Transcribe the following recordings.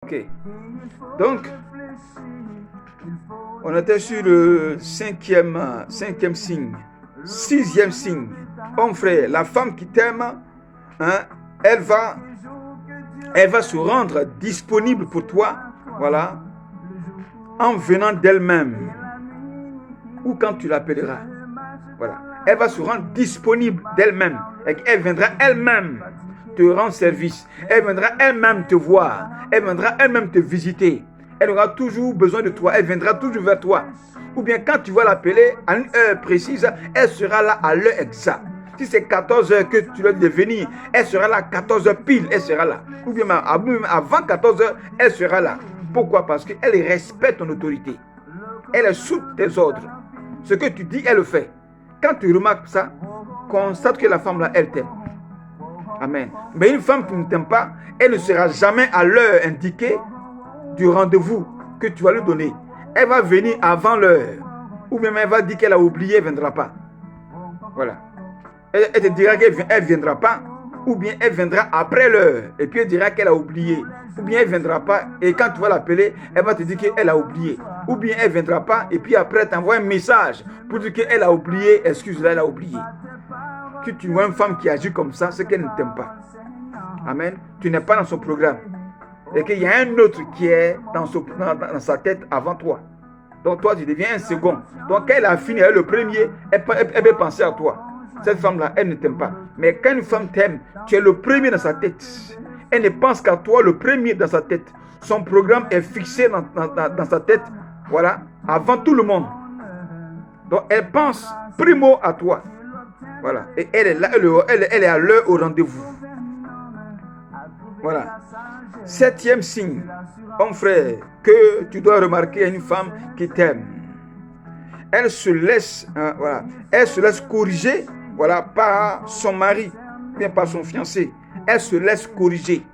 Ok. Donc, on était sur le cinquième signe. Sixième signe. Mon frère, la femme qui t'aime, hein, elle va se rendre disponible pour toi, voilà, en venant d'elle-même ou quand tu l'appelleras. Voilà. Elle va se rendre disponible d'elle-même. Elle viendra elle-même te rendre service. Elle viendra elle-même te voir. Elle viendra elle-même te visiter. Elle aura toujours besoin de toi. Elle viendra toujours vers toi. Ou bien quand tu vas l'appeler à une heure précise, elle sera là à l'heure exacte. Si c'est 14 heures que tu dois venir, elle sera là 14 heures pile, elle sera là. Ou bien avant 14 heures, elle sera là. Pourquoi? Parce qu'elle respecte ton autorité. Elle est sous tes ordres. Ce que tu dis, elle le fait. Quand tu remarques ça, constate que la femme là, elle t'aime. Amen. Mais une femme qui ne t'aime pas, elle ne sera jamais à l'heure indiquée du rendez-vous que tu vas lui donner. Elle va venir avant l'heure. Ou même elle va dire qu'elle a oublié, elle ne viendra pas. Voilà. Elle te dira qu'elle ne viendra pas. Ou bien elle viendra après l'heure. Et puis elle dira qu'elle a oublié. Ou bien elle ne viendra pas. Et quand tu vas l'appeler, elle va te dire qu'elle a oublié. Ou bien elle ne viendra pas. Et puis après, elle t'envoie un message pour dire qu'elle a oublié. Excuse-la, elle a oublié. Que tu vois une femme qui agit comme ça, c'est qu'elle ne t'aime pas. Amen. Tu n'es pas dans son programme. Et qu'il y a un autre qui est dans sa tête avant toi. Donc toi, tu deviens un second. Donc quand elle a fini avec le premier, elle peut penser à toi. Cette femme-là, elle ne t'aime pas. Mais quand une femme t'aime, tu es le premier dans sa tête. Elle ne pense qu'à toi, le premier dans sa tête. Son programme est fixé dans sa tête, voilà, avant tout le monde. Donc elle pense primo à toi. Voilà. Et elle est là, elle est à l'heure au rendez-vous. Voilà. Septième signe, mon frère, que tu dois remarquer une femme qui t'aime. Elle se laisse, voilà, elle se laisse corriger, voilà, par son mari, bien par son fiancé. Elle se laisse corriger.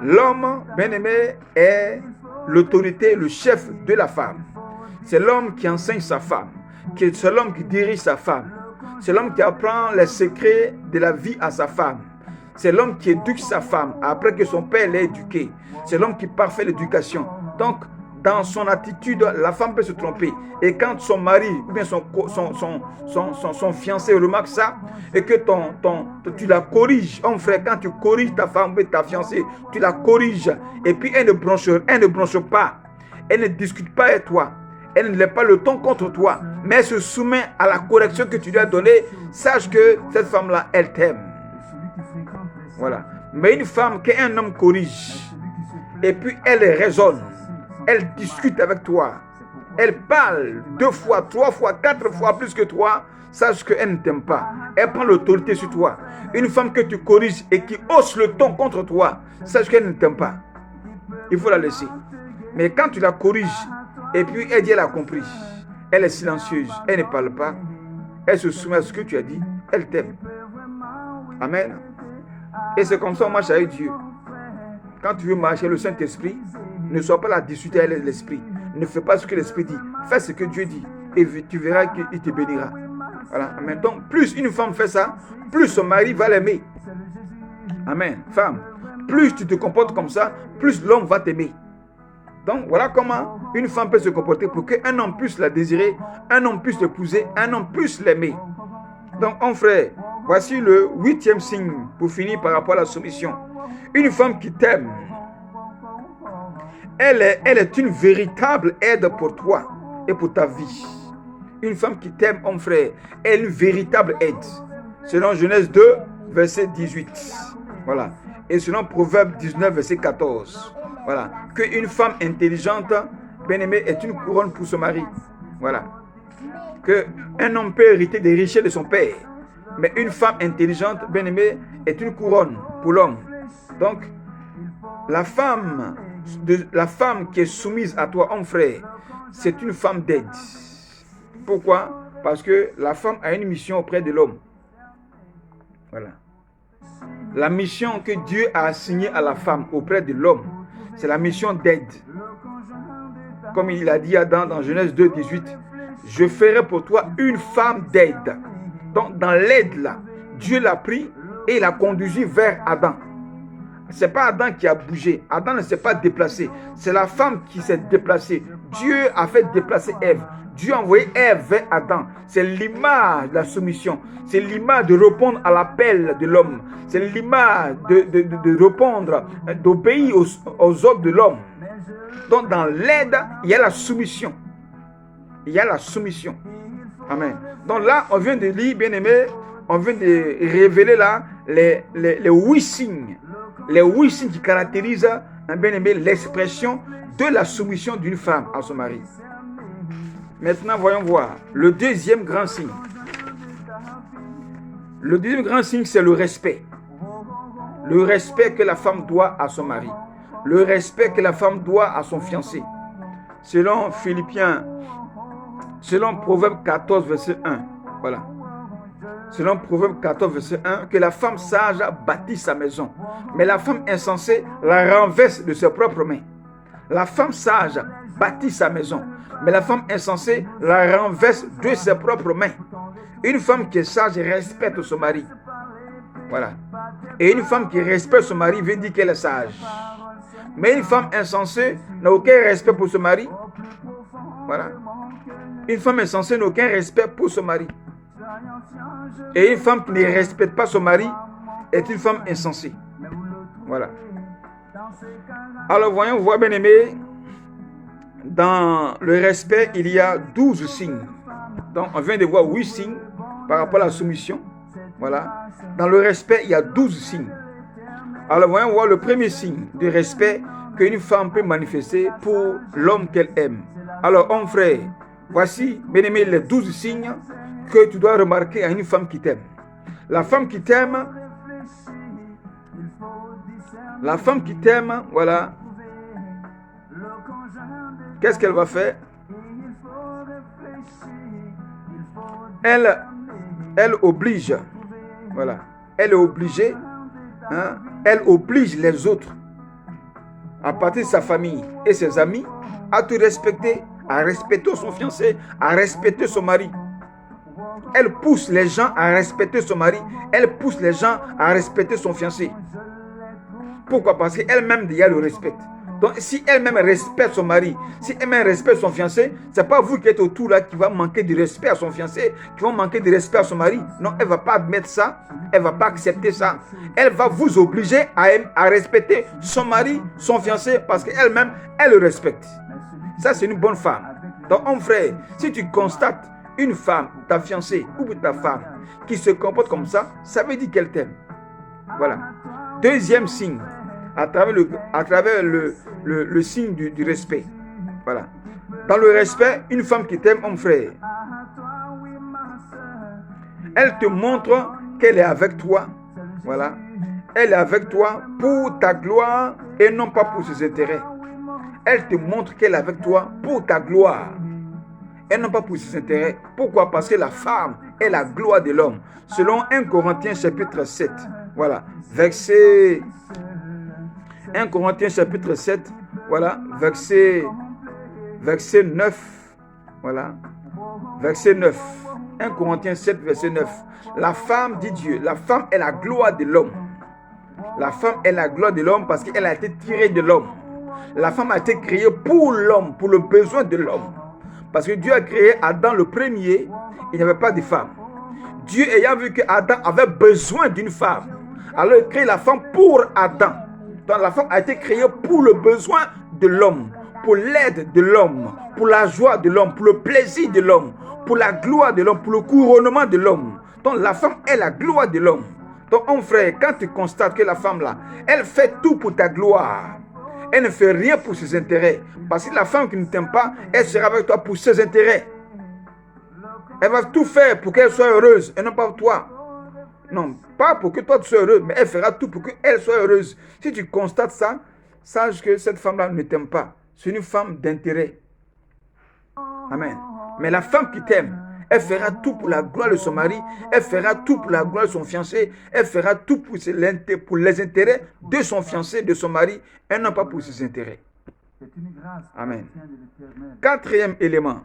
L'homme, bien-aimé, est l'autorité, le chef de la femme. C'est l'homme qui enseigne sa femme. C'est l'homme qui dirige sa femme. C'est l'homme qui apprend les secrets de la vie à sa femme. C'est l'homme qui éduque sa femme après que son père l'ait éduquée. C'est l'homme qui parfait l'éducation. Donc, dans son attitude, la femme peut se tromper. Et quand son mari ou bien son fiancé remarque ça, et que tu la corriges, mon frère, quand tu corriges ta femme ou ta fiancée, tu la corriges, et puis elle ne bronche pas, elle ne discute pas avec toi, elle ne lève pas le ton contre toi, mais elle se soumet à la correction que tu lui as donnée. Sache que cette femme-là, elle t'aime. Voilà. Mais une femme qu'un homme corrige, et puis elle raisonne, elle discute avec toi, elle parle 2 fois, 3 fois, 4 fois plus que toi, sache qu'elle ne t'aime pas. Elle prend l'autorité sur toi. Une femme que tu corriges et qui hausse le ton contre toi, sache qu'elle ne t'aime pas. Il faut la laisser. Mais quand tu la corriges, et puis elle dit elle a compris, elle est silencieuse, elle ne parle pas, elle se soumet à ce que tu as dit, elle t'aime. Amen. Et c'est comme ça qu'on marche avec Dieu. Quand tu veux marcher le Saint-Esprit, ne sois pas là à discuter avec l'Esprit. Ne fais pas ce que l'Esprit dit. Fais ce que Dieu dit. Et tu verras qu'il te bénira. Voilà. Amen. Donc, plus une femme fait ça, plus son mari va l'aimer. Amen. Femme, plus tu te comportes comme ça, plus l'homme va t'aimer. Donc, voilà comment une femme peut se comporter pour qu'un homme puisse la désirer, un homme puisse l'épouser, un homme puisse l'aimer. Donc, mon frère, voici le 8e signe pour finir par rapport à la soumission. Une femme qui t'aime, elle est une véritable aide pour toi et pour ta vie. Une femme qui t'aime, mon frère, est une véritable aide. Selon Genèse 2, verset 18. Voilà. Et selon Proverbe 19, verset 14. Voilà. Qu'une femme intelligente, bien-aimée, est une couronne pour son mari. Voilà. Qu'un homme peut hériter des richesses de son père. Mais une femme intelligente, bien-aimée, est une couronne pour l'homme. Donc, la femme qui est soumise à toi, mon frère, c'est une femme d'aide. Pourquoi? Parce que la femme a une mission auprès de l'homme. Voilà. La mission que Dieu a assignée à la femme auprès de l'homme, c'est la mission d'aide. Comme il a dit à Adam dans Genèse 2, 18, je ferai pour toi une femme d'aide. Donc, dans l'aide là, Dieu l'a pris et l'a conduit vers Adam. Ce n'est pas Adam qui a bougé. Adam ne s'est pas déplacé. C'est la femme qui s'est déplacée. Dieu a fait déplacer Ève. Dieu a envoyé Ève vers Adam. C'est l'image de la soumission. C'est l'image de répondre à l'appel de l'homme. C'est l'image de répondre, d'obéir aux ordres de l'homme. Donc dans l'aide, il y a la soumission. Il y a la soumission. Amen. Donc là, on vient de lire, bien aimé, on vient de révéler là les 8 signes. Les 8 signes qui caractérisent, bien aimé, l'expression de la soumission d'une femme à son mari. Maintenant, voyons voir le deuxième grand signe. Le deuxième grand signe, c'est le respect. Le respect que la femme doit à son mari. Le respect que la femme doit à son fiancé. Selon Proverbe 14, verset 1. Voilà. Selon Proverbe 14, verset 1, que la femme sage bâtit sa maison, mais la femme insensée la renverse de ses propres mains. La femme sage bâtit sa maison, mais la femme insensée la renverse de ses propres mains. Une femme qui est sage respecte son mari. Voilà. Et une femme qui respecte son mari veut dire qu'elle est sage. Mais une femme insensée n'a aucun respect pour son mari. Voilà. Une femme insensée n'a aucun respect pour son mari. Et une femme qui ne respecte pas son mari est une femme insensée. Voilà. Alors voyons voir, bien aimé, dans le respect, il y a 12 signes. Donc on vient de voir 8 signes par rapport à la soumission. Voilà. Dans le respect, il y a 12 signes. Alors voyons voir le premier signe de respect qu'une femme peut manifester pour l'homme qu'elle aime. Alors, homme frère, voici, bien aimé, les 12 signes que tu dois remarquer à une femme qui t'aime. La femme qui t'aime, voilà. Qu'est-ce qu'elle va faire? Elle oblige. Voilà. Elle est obligée. Hein? Elle oblige les autres, à partir de sa famille et ses amis, à te respecter, à respecter son fiancé, à respecter son mari. Elle pousse les gens à respecter son mari. Elle pousse les gens à respecter son fiancé. Pourquoi? Parce qu'elle-même déjà le respecte. Donc si elle-même respecte son mari, si elle-même respecte son fiancé, ce n'est pas vous qui êtes autour là qui va manquer de respect à son fiancé, qui va manquer de respect à son mari. Non, elle ne va pas admettre ça. Elle ne va pas accepter ça. Elle va vous obliger à respecter son mari, son fiancé, parce qu'elle-même, elle le respecte. Ça, c'est une bonne femme. Donc, mon frère, si tu constates une femme, ta fiancée ou ta femme, qui se comporte comme ça veut dire qu'elle t'aime. Voilà. Deuxième signe, à travers le signe du respect. Voilà. Dans le respect, une femme qui t'aime, mon frère, elle te montre qu'elle est avec toi. Voilà. Elle est avec toi pour ta gloire et non pas pour ses intérêts. Elle te montre qu'elle est avec toi pour ta gloire et non pas pour ses intérêts. Pourquoi? Parce que la femme est la gloire de l'homme. Selon 1 Corinthiens chapitre 7. Voilà. Verset 1 Corinthiens chapitre 7. Voilà. Verset 9. Voilà. Verset 9. 1 Corinthiens 7, verset 9. La femme, dit Dieu, la femme est la gloire de l'homme. La femme est la gloire de l'homme parce qu'elle a été tirée de l'homme. La femme a été créée pour l'homme, pour le besoin de l'homme. Parce que Dieu a créé Adam le premier, il n'y avait pas de femme. Dieu ayant vu que Adam avait besoin d'une femme, alors il a créé la femme pour Adam. Donc la femme a été créée pour le besoin de l'homme, pour l'aide de l'homme, pour la joie de l'homme, pour le plaisir de l'homme, pour la gloire de l'homme, pour le couronnement de l'homme. Donc la femme est la gloire de l'homme. Donc mon frère, quand tu constates que la femme là, elle fait tout pour ta gloire, elle ne fait rien pour ses intérêts. Parce que la femme qui ne t'aime pas, elle sera avec toi pour ses intérêts. Elle va tout faire pour qu'elle soit heureuse et non pas pour toi. Non, pas pour que toi tu sois heureux, mais elle fera tout pour qu'elle soit heureuse. Si tu constates ça, sache que cette femme-là ne t'aime pas. C'est une femme d'intérêt. Amen. Mais la femme qui t'aime, elle fera tout pour la gloire de son mari, elle fera tout pour la gloire de son fiancé, elle fera tout pour les intérêts de son fiancé, de son mari, et non pas pour ses intérêts. Amen. Quatrième élément,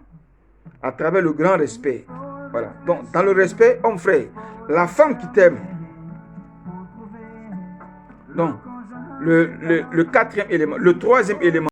à travers le grand respect. Voilà. Donc, dans le respect, homme frère, la femme qui t'aime. Donc, le quatrième élément. Le troisième élément.